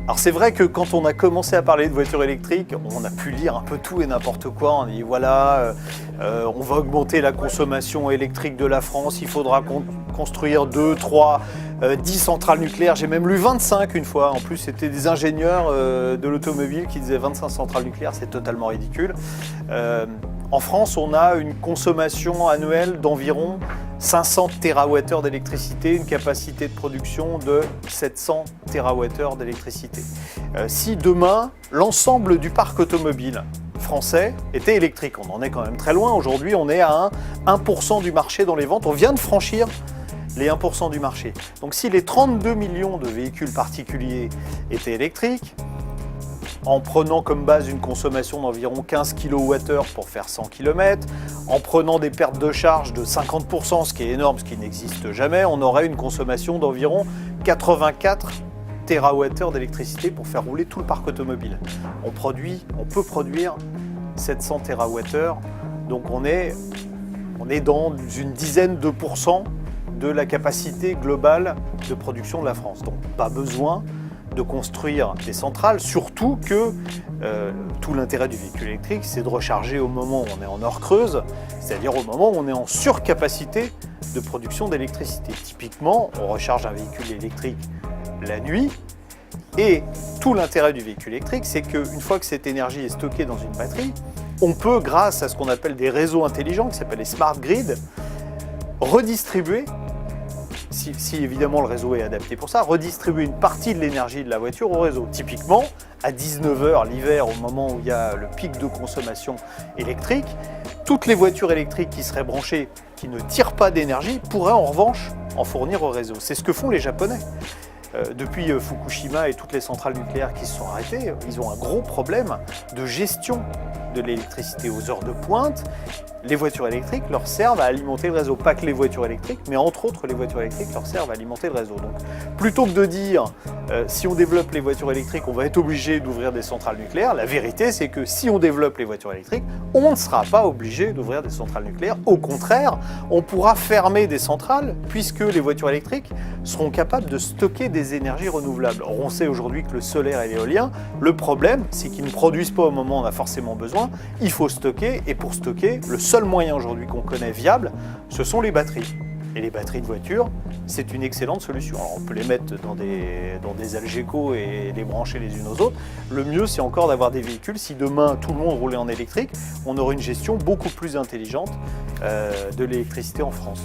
Alors c'est vrai que quand on a commencé à parler de voitures électriques, on a pu lire un peu tout et n'importe quoi. On dit voilà, on va augmenter la consommation électrique de la France, il faudra construire 2, 3, 10 centrales nucléaires. J'ai même lu 25 une fois. En plus, c'était des ingénieurs de l'automobile qui disaient 25 centrales nucléaires, c'est totalement ridicule. En France, on a une consommation annuelle d'environ 500 TWh d'électricité, une capacité de production de 700 TWh d'électricité. Si demain, l'ensemble du parc automobile français était électrique, on en est quand même très loin. Aujourd'hui, on est à 1% du marché dans les ventes. On vient de franchir les 1% du marché. Donc si les 32 millions de véhicules particuliers étaient électriques, en prenant comme base une consommation d'environ 15 kWh pour faire 100 km, en prenant des pertes de charge de 50%, ce qui est énorme, ce qui n'existe jamais, on aurait une consommation d'environ 84 TWh d'électricité pour faire rouler tout le parc automobile. On peut produire 700 TWh, donc on est dans une dizaine de pourcents de la capacité globale de production de la France. Donc pas besoin de construire des centrales, surtout que tout l'intérêt du véhicule électrique, c'est de recharger au moment où on est en heure creuse, c'est-à-dire au moment où on est en surcapacité de production d'électricité. Typiquement, on recharge un véhicule électrique la nuit, et tout l'intérêt du véhicule électrique, c'est qu'une fois que cette énergie est stockée dans une batterie, on peut, grâce à ce qu'on appelle des réseaux intelligents, qui s'appellent les smart grids, redistribuer, si évidemment le réseau est adapté pour ça, redistribuer une partie de l'énergie de la voiture au réseau. Typiquement, à 19h l'hiver, au moment où il y a le pic de consommation électrique, toutes les voitures électriques qui seraient branchées, qui ne tirent pas d'énergie, pourraient en revanche en fournir au réseau. C'est ce que font les Japonais. Depuis Fukushima et toutes les centrales nucléaires qui se sont arrêtées, ils ont un gros problème de gestion de l'électricité aux heures de pointe. Les voitures électriques leur servent à alimenter le réseau. Pas que les voitures électriques, mais entre autres les voitures électriques leur servent à alimenter le réseau. Donc plutôt que de dire si on développe les voitures électriques, on va être obligé d'ouvrir des centrales nucléaires, la vérité c'est que si on développe les voitures électriques, on ne sera pas obligé d'ouvrir des centrales nucléaires. Au contraire, on pourra fermer des centrales puisque les voitures électriques seront capables de stocker des énergies renouvelables. Or, on sait aujourd'hui que le solaire et l'éolien, le problème c'est qu'ils ne produisent pas au moment où on a forcément besoin. Il faut stocker, et pour stocker, le seul moyen aujourd'hui qu'on connaît viable, ce sont les batteries. Et les batteries de voiture, c'est une excellente solution. Alors on peut les mettre dans des Algeco et les brancher les unes aux autres. Le mieux, c'est encore d'avoir des véhicules. Si demain tout le monde roulait en électrique, on aurait une gestion beaucoup plus intelligente de l'électricité en France.